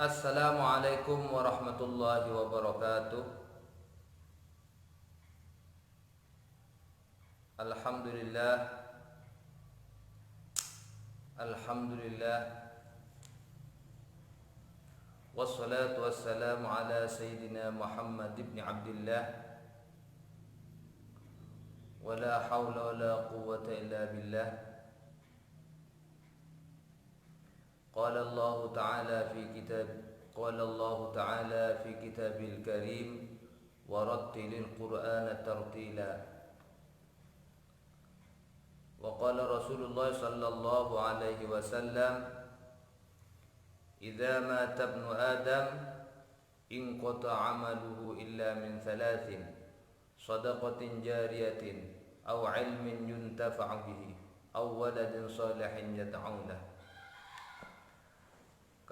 Assalamualaikum warahmatullahi wabarakatuh. Alhamdulillah. Alhamdulillah. Wassalatu wassalamu ala sayyidina Muhammad ibn Abdullah. Wala hawla wala quwwata illa billah. Qala Allah Ta'ala fi kitabil karim wa rattilil Qur'ana tartila. Wa qala Rasulullah sallallahu alaihi wasallam, idza mata ibnu Adam inqata 'amaluhu illa min thalathin, shadaqatin jariyatin aw 'ilmin yuntafa'u bihi aw waladin salihin yad'u lahu.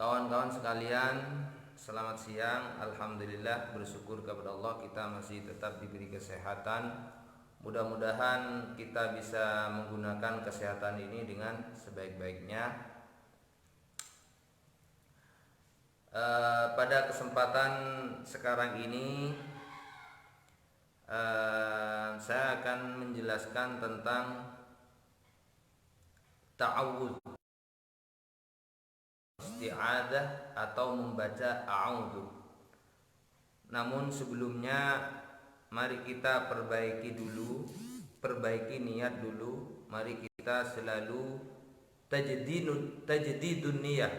Kawan-kawan sekalian, selamat siang. Alhamdulillah, bersyukur kepada Allah kita masih tetap diberi kesehatan. Mudah-mudahan kita bisa menggunakan kesehatan ini dengan sebaik-baiknya. Pada kesempatan sekarang ini saya akan menjelaskan tentang ta'awudz, isti'adzah atau membaca a'udzu. Namun sebelumnya mari kita perbaiki niat dulu. Mari kita selalu tajdidun niyah.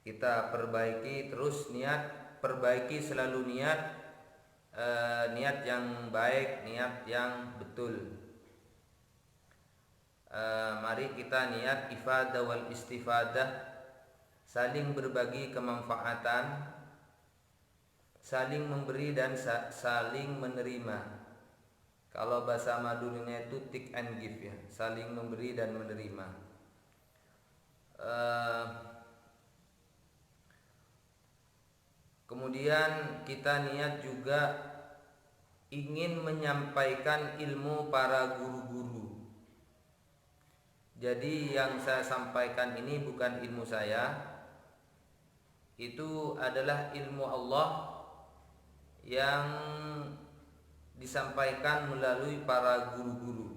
Kita perbaiki terus niat, perbaiki selalu niat, niat yang baik, niat yang betul. Mari kita niat ifadah wal istifadah, saling berbagi kemanfaatan, saling memberi dan saling menerima. Kalau bahasa Madurinya itu take and give ya, saling memberi dan menerima. Kemudian kita niat juga ingin menyampaikan ilmu para guru-guru. Jadi yang saya sampaikan ini bukan ilmu saya, itu adalah ilmu Allah yang disampaikan melalui para guru-guru.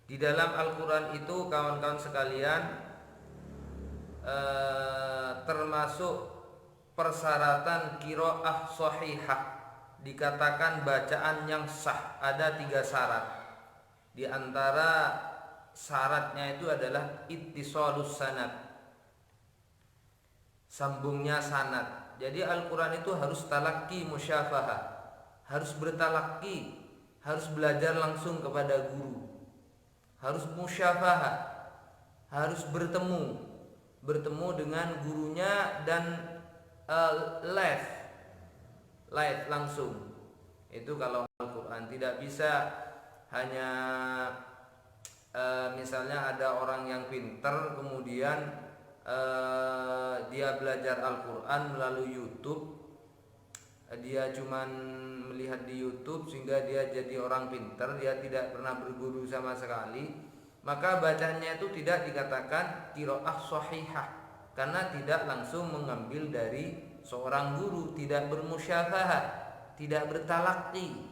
Di dalam Al-Quran itu kawan-kawan sekalian, termasuk persyaratan qiraah shahihah, dikatakan bacaan yang sah, ada 3 syarat. Di antara syaratnya itu adalah ittisalus sanad, sambungnya sanad. Jadi Al-Quran itu harus talaqi musyafahah, harus bertalaqi, harus belajar langsung kepada guru, harus musyafahah, harus bertemu dengan gurunya dan live langsung. Itu kalau Al-Quran. Tidak bisa hanya misalnya ada orang yang pintar kemudian dia belajar Al-Quran melalui YouTube, dia cuman melihat di YouTube sehingga dia jadi orang pintar, dia tidak pernah berguru sama sekali, maka bacanya itu tidak dikatakan qiraah shahihah, karena tidak langsung mengambil dari seorang guru, tidak bermusyafahah, tidak bertalaqi.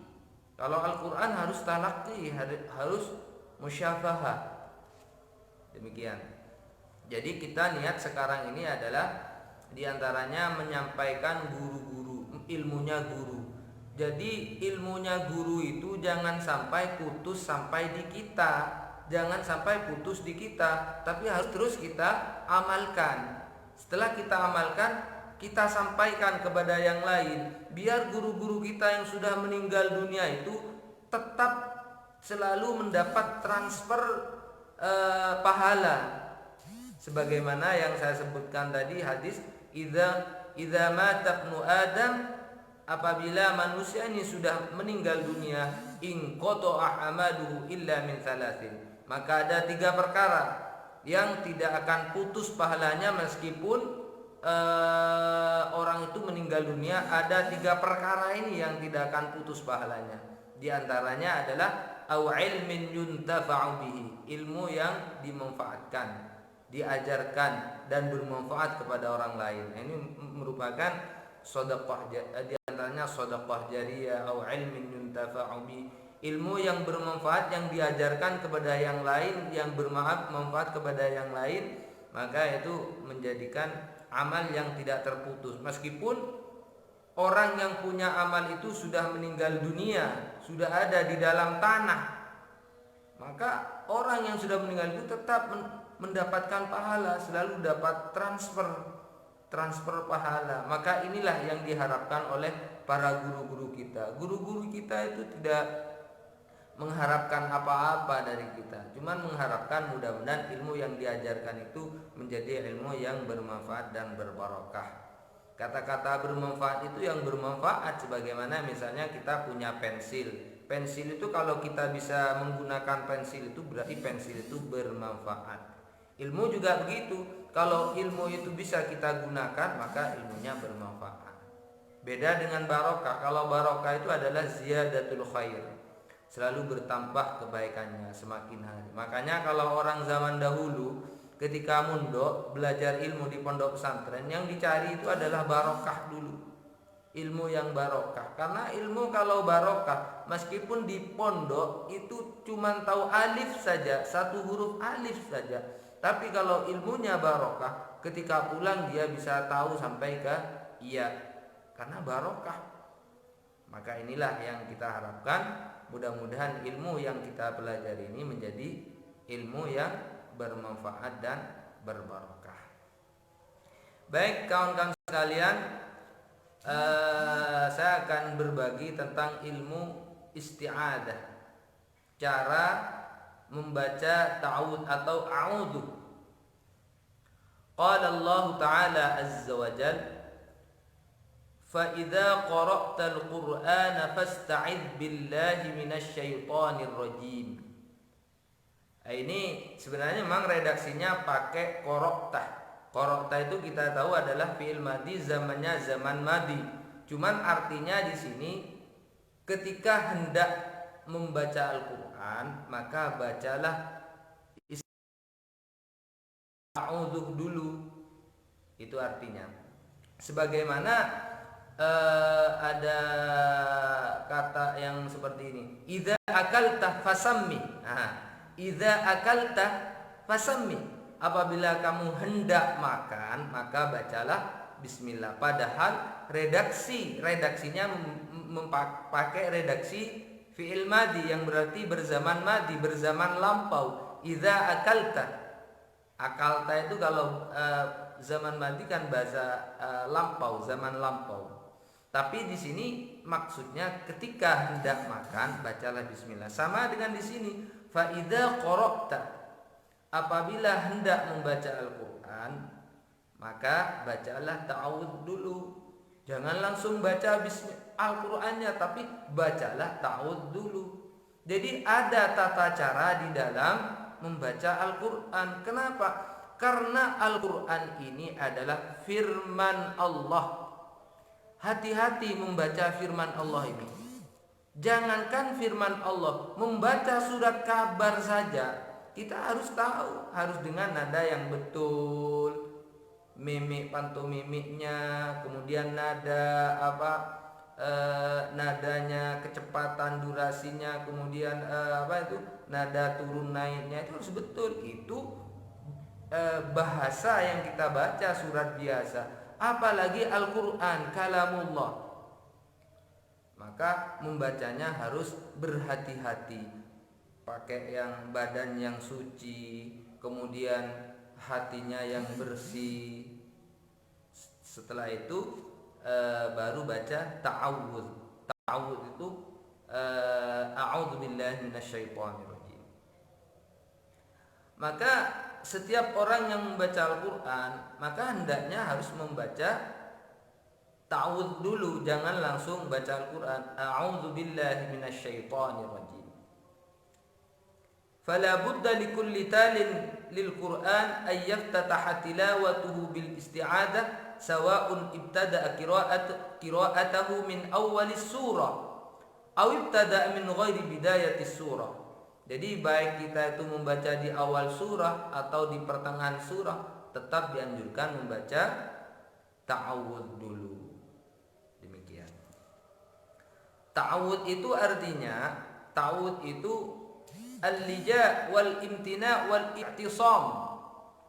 Kalau Al-Quran harus talaqi, harus musyafahah. Demikian. Jadi kita niat sekarang ini adalah diantaranya menyampaikan ilmunya guru. Jadi ilmunya guru itu jangan sampai putus sampai di kita, jangan sampai putus di kita, tapi harus terus kita amalkan. Setelah kita amalkan, kita sampaikan kepada yang lain, biar guru-guru kita yang sudah meninggal dunia itu tetap selalu mendapat transfer pahala. Sebagaimana yang saya sebutkan tadi hadis, idza mata ibnu Adam, apabila manusia ini sudah meninggal dunia, inqata'a amaluhu illa min thalathin, maka ada 3 perkara yang tidak akan putus pahalanya meskipun orang itu meninggal dunia. Ada 3 perkara ini yang tidak akan putus pahalanya. Di antaranya adalah au ilmin yuntafa'u bihi, ilmu yang dimanfaatkan. diajarkan dan bermanfaat kepada orang lain. Ini merupakan sedekah, di antaranya sedekah jariyah atau ilmin yuntafa'u bi, ilmu yang bermanfaat yang diajarkan kepada yang lain, yang bermanfaat kepada yang lain, maka itu menjadikan amal yang tidak terputus. Meskipun orang yang punya amal itu sudah meninggal dunia, sudah ada di dalam tanah, maka orang yang sudah meninggal itu tetap mendapatkan pahala, selalu dapat transfer pahala. Maka inilah yang diharapkan oleh para guru-guru kita. Guru-guru kita itu tidak mengharapkan apa-apa dari kita, cuman mengharapkan mudah-mudahan ilmu yang diajarkan itu menjadi ilmu yang bermanfaat dan berbarokah. Kata-kata bermanfaat itu yang bermanfaat sebagaimana misalnya kita punya pensil. Pensil itu kalau kita bisa menggunakan pensil itu berarti pensil itu bermanfaat. Ilmu juga begitu. Kalau ilmu itu bisa kita gunakan maka ilmunya bermanfaat. Beda dengan barokah. Kalau barokah itu adalah ziyadatul khair, selalu bertambah kebaikannya semakin hari. Makanya kalau orang zaman dahulu ketika mondok belajar ilmu di pondok pesantren, yang dicari itu adalah barokah dulu, ilmu yang barokah. Karena ilmu kalau barokah, meskipun di pondok itu cuma tahu alif saja, satu huruf alif saja, tapi kalau ilmunya barokah, ketika pulang dia bisa tahu sampai ke iya, karena barokah. Maka inilah yang kita harapkan, mudah-mudahan ilmu yang kita pelajari ini menjadi ilmu yang bermanfaat dan berbarokah. Baik kawan-kawan sekalian, saya akan berbagi tentang ilmu isti'adah, cara membaca ta'awudz atau a'udzu. Qala Allah Ta'ala azza wa jalla, فَإِذَا قَرَأْتَ الْقُرْآنَ فَاسْتَعِذْ بِاللَّهِ مِنَ الشَّيْطَانِ الرَّجِيمِ. Ini sebenarnya memang redaksinya pakai qara'tah. Qara'tah itu kita tahu adalah fi'il madhi, zamannya zaman madhi. Cuman artinya di sini ketika hendak membaca Al-Qur'an maka bacalah a'udzu dulu. Itu artinya. Sebagaimana ada kata yang seperti ini, idza akalta fasammi. Idza akalta fasammi, apabila kamu hendak makan maka bacalah bismillah. Padahal redaksinya memakai redaksi fi'il madhi yang berarti berzaman madhi, berzaman lampau. Idza akalta, akalta itu kalau zaman madhi kan bahasa lampau, zaman lampau. Tapi di sini maksudnya ketika hendak makan bacalah bismillah. Sama dengan di sini, fa idza qara'ta, apabila hendak membaca Al-Qur'an maka bacalah ta'awudz dulu. Jangan langsung baca Al-Qur'annya, tapi bacalah ta'awudz dulu. Jadi ada tata cara di dalam membaca Al-Qur'an. Kenapa? Karena Al-Qur'an ini adalah firman Allah. Hati-hati membaca firman Allah ini. Jangankan firman Allah, membaca surat kabar saja kita harus tahu, harus dengan nada yang betul, mimik pantomimiknya, kemudian nada nadanya, kecepatan durasinya, kemudian nada turun naiknya itu harus betul. Itu bahasa yang kita baca surat biasa, apalagi Al-Quran kalamullah, maka membacanya harus berhati-hati, pakai yang badan yang suci, kemudian hatinya yang bersih. Setelah itu baru baca ta'awudz. Ta'awudz itu a'udzubillahi minasyaitonirrajim. Maka setiap orang yang membaca Al-Quran maka hendaknya harus membaca ta'awudz dulu, jangan langsung baca Al-Quran. A'udzubillahi minasyaitonirrajim. Fala budda likulli talin lil Quran ay yaftataha tilawatuhu bil isti'adah sawa'un ibtada'a qira'atahu min awwalis surah aw ibtada'a min ghairi bidayatis surah. Jadi baik kita itu membaca di awal surah atau di pertengahan surah, tetap dianjurkan membaca ta'awudz dulu. Demikian. Ta'awudz itu artinya, ta'awudz itu al-lija wal imtina wal i'tisam.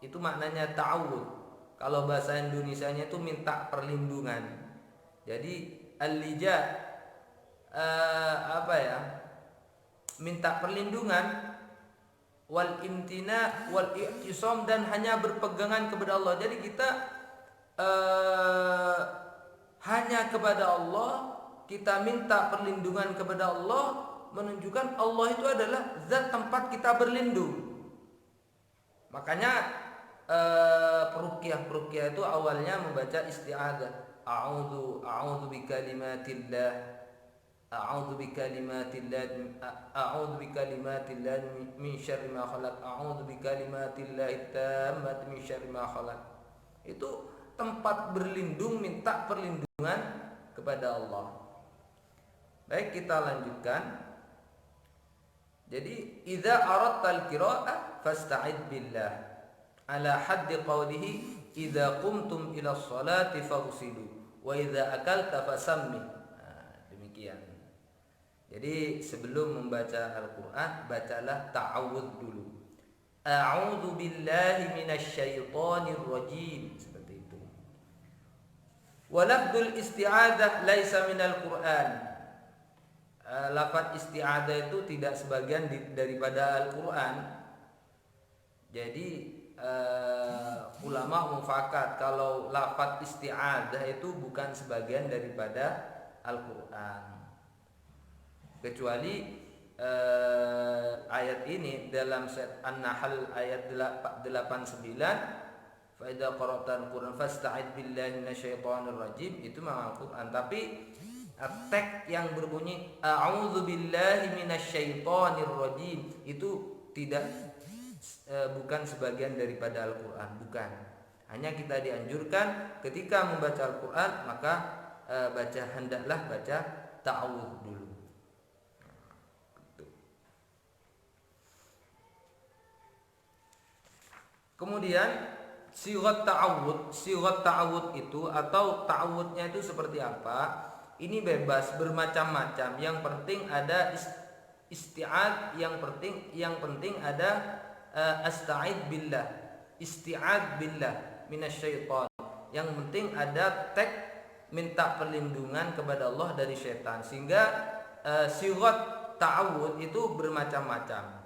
Itu maknanya ta'awudz. Kalau bahasa Indonesianya itu minta perlindungan. Jadi al-lija minta perlindungan, wal imtina wal i'tisam, dan hanya berpegangan kepada Allah. Jadi kita hanya kepada Allah, kita minta perlindungan kepada Allah, menunjukkan Allah itu adalah zat tempat kita berlindung. Makanya peruqyah itu awalnya membaca isti'adzah. A'udzu bikalimatillah min syarri ma khalaq. A'udzu bikalimatillah tammati min syarri ma khalaq. Itu tempat berlindung, minta perlindungan kepada Allah. Baik, kita lanjutkan. Jadi idza aradtal qira'ah fasta'id billah ala haddi qawlihi idza qumtum ila sholati faghsilu wa idza akalta fasammi. Demikian. Jadi sebelum membaca Al-Qur'an, bacalah ta'awudz dulu. A'udzu billahi minasyaitonir rajim, seperti itu. Wa lafdzul isti'adzah laisa minal Qur'an. Lafaz isti'adzah itu tidak sebagian daripada Al-Qur'an. Jadi ulama mufakat kalau lafaz isti'adzah itu bukan sebagian daripada Al-Qur'an. Kecuali ayat ini dalam surat An-Nahl ayat 89, fa idza qara'tal Qur'an fasta'id billahi minasyaitonir rajim, itu memang Al-Qur'an. Tapi teks yang berbunyi a'udzu billahi minasyaitonir rajim itu bukan sebagian daripada Al-Qur'an, bukan. Hanya kita dianjurkan ketika membaca Al-Qur'an maka hendaklah baca ta'awudz dulu. Kemudian sigat ta'awudz itu atau ta'awudznya itu seperti apa? Ini bebas, bermacam-macam. Yang penting ada isti'ad, yang penting ada asta'id billah, isti'ad billah minasyaiton. Yang penting ada teks minta perlindungan kepada Allah dari syaitan. Sehingga sigat ta'awudz itu bermacam-macam.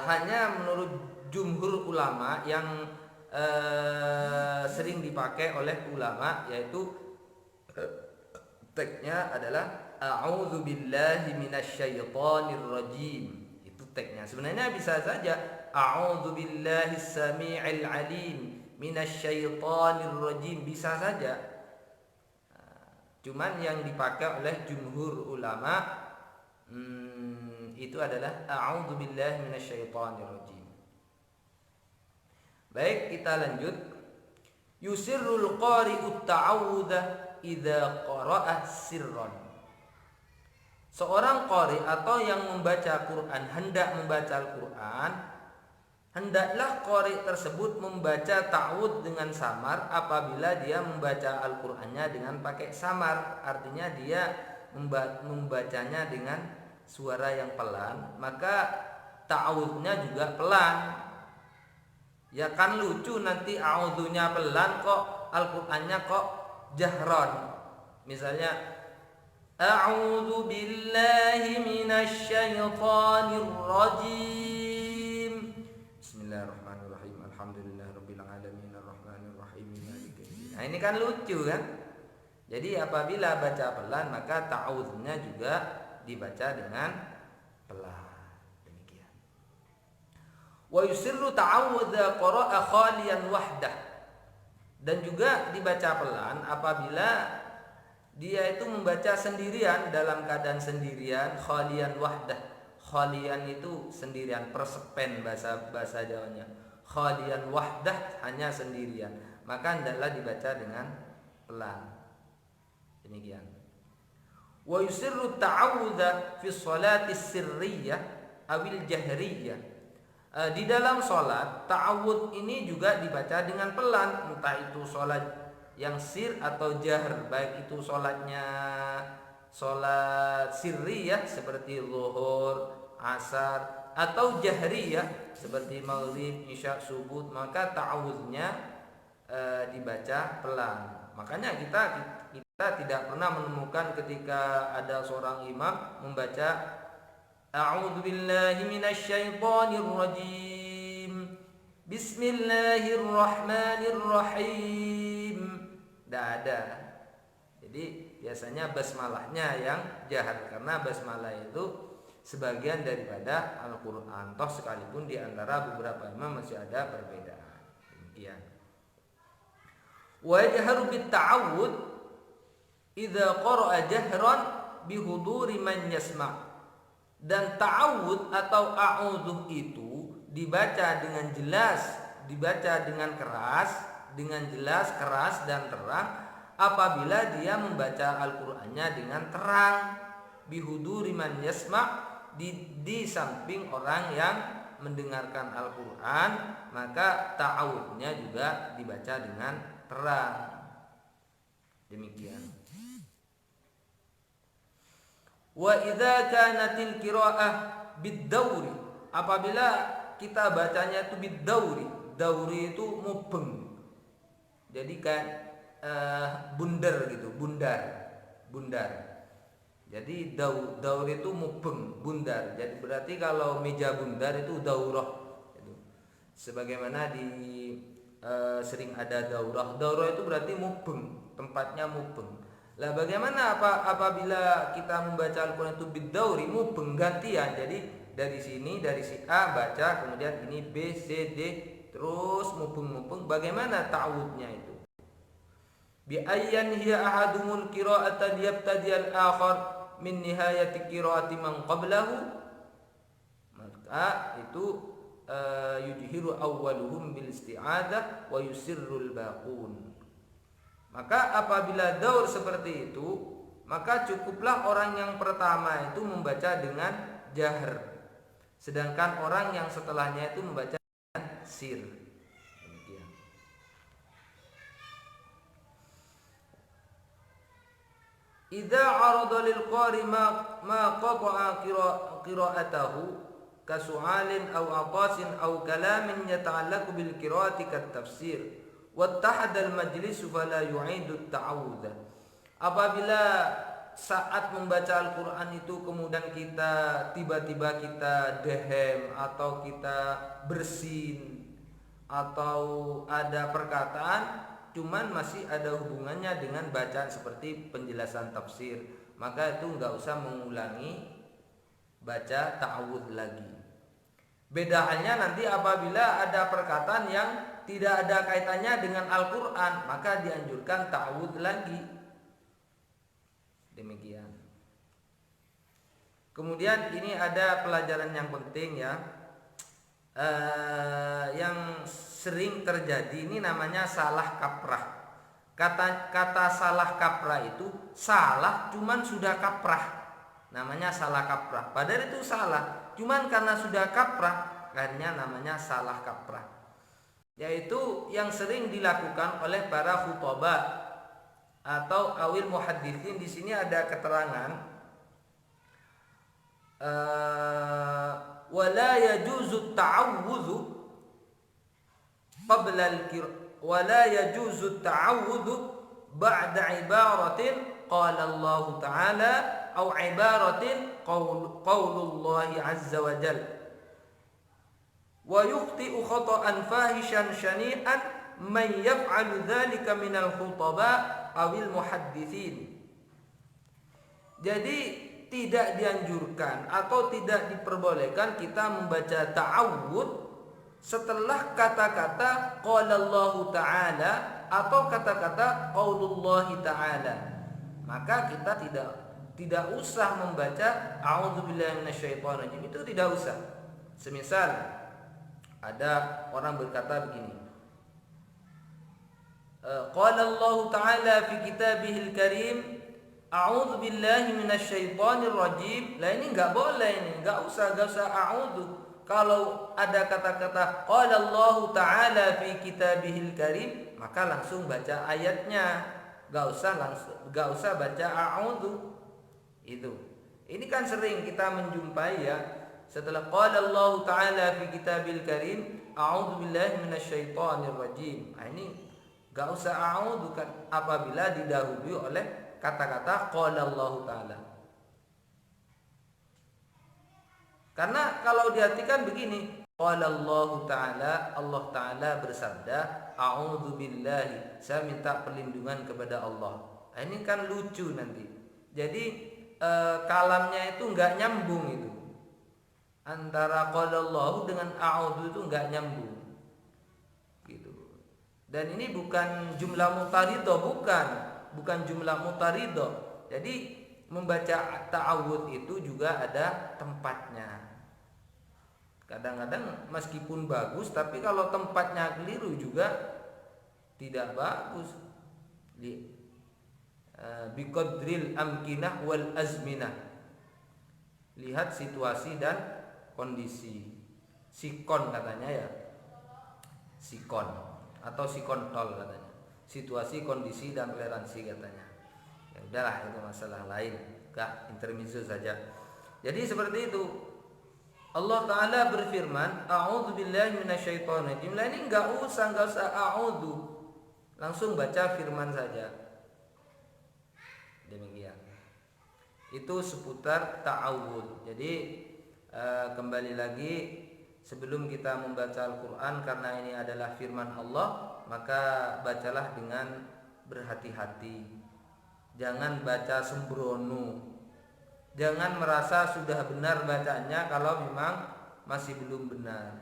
Hanya menurut jumhur ulama yang sering dipakai oleh ulama, yaitu teksnya adalah a'udzu billahi minasyaitonir rajim. Itu teksnya. Sebenarnya bisa saja a'udzu billahi samii'il alim minasyaitonir rajim, bisa saja. Cuman yang dipakai oleh jumhur ulama itu adalah a'udzu billahi minasyaitonir rajim. Baik, kita lanjut. Yusirrul qari'ut ta'awudha idza qara'ah sirran. Seorang qari atau yang membaca Quran, hendak membaca Al-Quran, hendaklah qari tersebut membaca ta'awudz dengan samar apabila dia membaca Al-Qur'annya dengan pakai samar. Artinya dia membacanya dengan suara yang pelan, maka ta'awudznya juga pelan. Ya kan lucu nanti a'udzunya pelan kok Al-Qur'annya kok jahron. Misalnya a'udzu billahi minasyaitonir rajim. Bismillahirrahmanirrahim. Alhamdulillahirabbil alamin arrahmanir rahim maliki yaumiddin. Nah, ini kan lucu kan? Jadi apabila baca pelan maka ta'awudznya juga dibaca dengan pelan. Wa yusirru ta'awudha qara'a khaliyan wahdah. Dan juga dibaca pelan apabila dia itu membaca sendirian, dalam keadaan sendirian, khaliyan wahdah. Khaliyan itu sendirian, persepen bahasa Jawanya. Khaliyan wahdah, hanya sendirian. Maka hendaklah dibaca dengan pelan. Demikian. Wa yusirru ta'awudha fi sholati sirriyah awil jahriyah. Di dalam sholat, ta'awudz ini juga dibaca dengan pelan, entah itu sholat yang sir atau jahr, baik itu sholatnya sholat sirriyah seperti zuhur, asar, atau jahriyah seperti maghrib, isya, subuh, maka ta'awudznya dibaca pelan. Makanya kita tidak pernah menemukan ketika ada seorang imam membaca A'udzu billahi minasy syaithanir rajim. Bismillahirrahmanirrahim. Tidak ada. Jadi biasanya basmalahnya yang jahar, karena basmalah itu sebagian daripada Al-Qur'an. Toh sekalipun di antara beberapa imam masih ada perbedaan. Demikian. Wa yajharu bit ta'awudz idza qara'a jahran bihuduri man yasma'. Dan ta'awudz atau a'udzu itu dibaca dengan jelas, dibaca dengan keras, dengan jelas, keras dan terang apabila dia membaca Al-Qur'annya dengan terang, bihuduri man yasma', di samping orang yang mendengarkan Al-Qur'an, maka ta'awudznya juga dibaca dengan terang. Demikian. Wa idza kanatil qiraah bid-dauri, apabila kita bacanya itu bid-dauri, dauri itu mubeng. Jadi kayak bundar gitu, bundar. Jadi daur itu mubeng, bundar. Jadi berarti kalau meja bundar itu daurah. Itu. Sebagaimana sering ada daurah. Daurah itu berarti mubeng, tempatnya mubeng. Lah bagaimana apabila kita membaca Al-Qur'an itu bid-dauri, mubeng gantian. Jadi dari sini, dari si A baca, kemudian ini B, C, D, terus mubeng. Bagaimana ta'awudnya itu? Bi ayyan hiya ahadumul qira'atan yabtadi al-akhar min nihayati qira'ati man qablahu. Maka itu yujhiru awwaluhum bil isti'adzah wa yusirrul baqun. Maka apabila daur seperti itu, maka cukuplah orang yang pertama itu membaca dengan jahr, sedangkan orang yang setelahnya itu membaca dengan sir. Demikian. Idza arada lil qari ma qata'a qira'atahu ka su'alin aw aqasin aw kalamin yata'allaqu bil qira'ati kat tafsir wattahadal majlisu fala yu'idu ta'awudha. Apabila saat membaca Al-Qur'an itu kemudian kita tiba-tiba kita dehem atau kita bersin atau ada perkataan cuman masih ada hubungannya dengan bacaan seperti penjelasan tafsir, maka itu enggak usah mengulangi baca ta'awudz lagi. Beda halnya nanti apabila ada perkataan yang tidak ada kaitannya dengan Al-Qur'an, maka dianjurkan ta'awudz lagi. Demikian. Kemudian ini ada pelajaran yang penting ya, yang sering terjadi, ini namanya salah kaprah. Kata salah kaprah itu salah cuman sudah kaprah, namanya salah kaprah. Padahal itu salah, cuman karena sudah kaprah, akhirnya namanya salah kaprah. Yaitu yang sering dilakukan oleh para khutbah atau awil muhadditsin. Di sini ada keterangan wala yajuzu ta'awudzu qabla al-qira'ah wala yajuzu ta'awudzu ba'da ibaratin qala Allah ta'ala aw ibaratin qaulullah azza wa jalla wa yukhti'u khata'an fahishan syani'an man yaf'alu dzalika minal khutaba awil muhadditsin. Jadi tidak dianjurkan atau tidak diperbolehkan kita membaca ta'awudz setelah kata-kata qala Allah ta'ala atau kata-kata qaulullah ta'ala. Maka kita tidak usah membaca a'udzubillahi minasyaitonir rajim, itu tidak usah. Semisal ada orang berkata begini, qala Allah ta'ala fi kitabihil karim a'udzu billahi minasyaitonir rajim. Lah ini enggak boleh ini, enggak usah a'udzu. Kalau ada kata-kata qala Allah taala fi kitabihil karim, maka langsung baca ayatnya. Enggak usah baca a'udzu. Itu. Ini kan sering kita menjumpai ya. Setelah qala Allah taala fi kitabil karim, a'udzu billahi minasyaitonir rajim. Nah, ini enggak usah a'udzu kan apabila didahului oleh kata-kata qala Allah taala. Karena kalau diartikan begini, qala Allah taala, Allah taala bersabda, a'udzu billahi, saya minta perlindungan kepada Allah. Nah, ini kan lucu nanti. Jadi kalamnya itu enggak nyambung itu. Antara qala Allah dengan a'udzu itu enggak nyambung. Gitu. Dan ini bukan jumlah mutaridah, bukan jumlah mutaridah. Jadi membaca ta'awudz itu juga ada tempatnya. Kadang-kadang meskipun bagus, tapi kalau tempatnya keliru juga tidak bagus. Biqadril amkinah wal azminah. Lihat situasi dan kondisi. Sikon katanya ya. Sikon atau sikontol katanya. Situasi, kondisi dan toleransi katanya. Ya udahlah, itu masalah lain. Enggak, intermezzo saja. Jadi seperti itu. Allah Ta'ala berfirman, a'udzu billahi minasyaitonir rajim. Lah ini enggak usah a'udzu. Langsung baca firman saja. Demikian. Itu seputar ta'awudz. Jadi kembali lagi, sebelum kita membaca Al-Qur'an, karena ini adalah firman Allah, maka bacalah dengan berhati-hati. Jangan baca sembrono. Jangan merasa sudah benar bacanya kalau memang masih belum benar.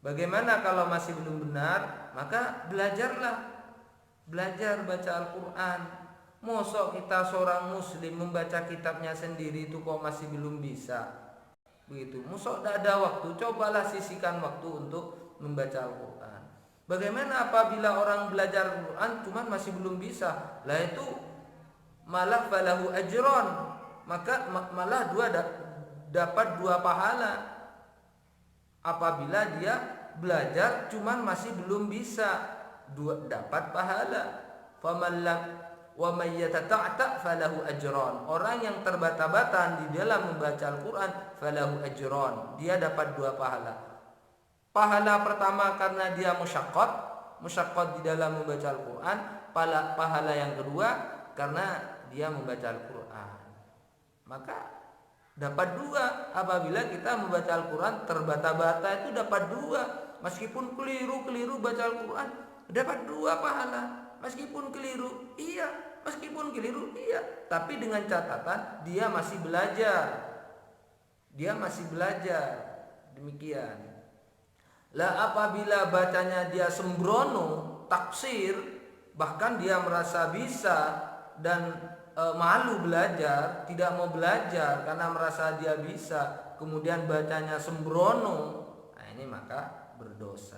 Bagaimana kalau masih belum benar? Maka belajarlah. Belajar baca Al-Qur'an. Mosok kita seorang muslim membaca kitabnya sendiri itu kok masih belum bisa. Begitu. Mosok tidak ada waktu, cobalah sisihkan waktu untuk membaca Al-Qur'an. Bagaimana apabila orang belajar Al-Qur'an cuman masih belum bisa? Lah itu malah falahu ajron. Maka malah dapat 2 pahala. Apabila dia belajar cuman masih belum bisa, dapat pahala. Faman lam wa may yatata'ta falahu ajran. Orang yang terbata-bata di dalam membaca Al-Qur'an falahu ajran. Dia dapat 2 pahala. Pahala pertama karena dia musyaqqat di dalam membaca Al-Qur'an. Pahala yang kedua karena dia membaca Al-Qur'an. Maka dapat 2. Apabila kita membaca Al-Quran terbata-bata itu dapat 2. Meskipun keliru baca Al-Quran dapat 2 pahala. Meskipun keliru iya, tapi dengan catatan dia masih belajar. Demikian. Lah apabila bacanya dia sembrono, taksir, bahkan dia merasa bisa dan malu belajar, tidak mau belajar karena merasa dia bisa, kemudian bacanya sembrono, nah ini maka berdosa.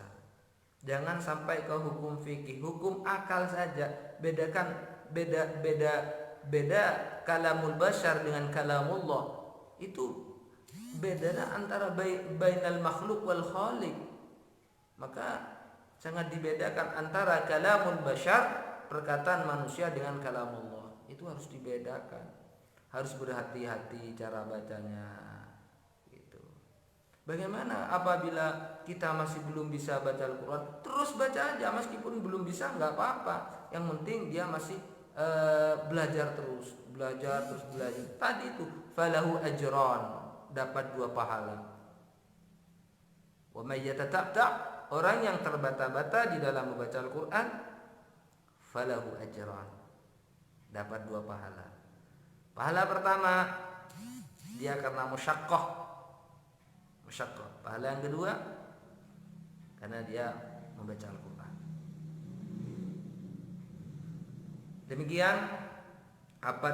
Jangan sampai ke hukum fikih, hukum akal saja. Bedakan beda kalamul bashar dengan kalamullah. Itu bedanya antara bainal makhluk wal khaliq. Maka sangat dibedakan antara kalamul bashar, perkataan manusia, dengan kalamullah. Itu harus dibedakan, harus berhati-hati cara bacanya gitu. Bagaimana apabila kita masih belum bisa baca Al-Quran? Terus baca aja, meskipun belum bisa nggak apa-apa. Yang penting dia masih belajar terus. Tadi itu falahu ajran, dapat 2 pahala. Wa may yatata'ta, orang yang terbata-bata di dalam membaca Al-Quran, falahu ajran, dapat 2 pahala. Pahala pertama dia karena musyaqqah. Pahala yang kedua karena dia membaca Al-Qur'an. Demikian apa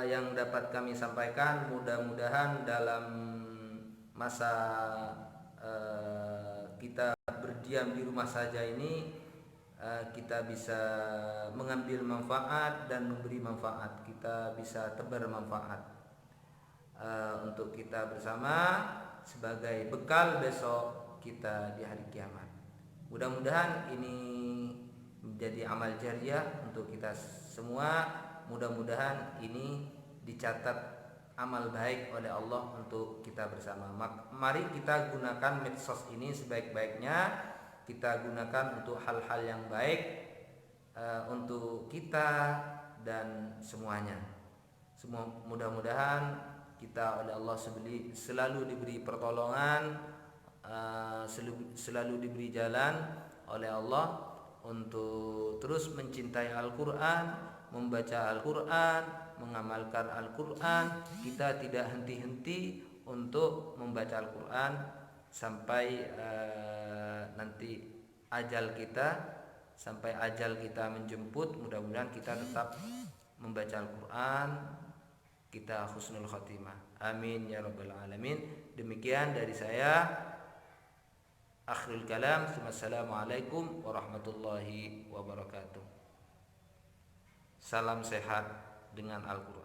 yang dapat kami sampaikan. Mudah-mudahan dalam masa kita berdiam di rumah saja ini kita bisa mengambil manfaat dan memberi manfaat, kita bisa tebar manfaat untuk kita bersama sebagai bekal besok kita di hari kiamat. Mudah-mudahan ini menjadi amal jariah untuk kita semua. Mudah-mudahan ini dicatat amal baik oleh Allah untuk kita bersama. Mari kita gunakan medsos ini sebaik-baiknya. Kita gunakan untuk hal-hal yang baik untuk kita dan semuanya. Semua mudah-mudahan kita oleh Allah selalu diberi pertolongan, selalu diberi jalan oleh Allah untuk terus mencintai Al-Quran, membaca Al-Quran, mengamalkan Al-Quran. Kita tidak henti-henti untuk membaca Al-Quran sampai nanti sampai ajal kita menjemput. Mudah-mudahan kita tetap membaca Al-Quran, kita husnul khatimah. Amin ya rabbal alamin. Demikian dari saya. Akhirul kalam. Assalamualaikum warahmatullahi wabarakatuh. Salam sehat dengan Al-Quran.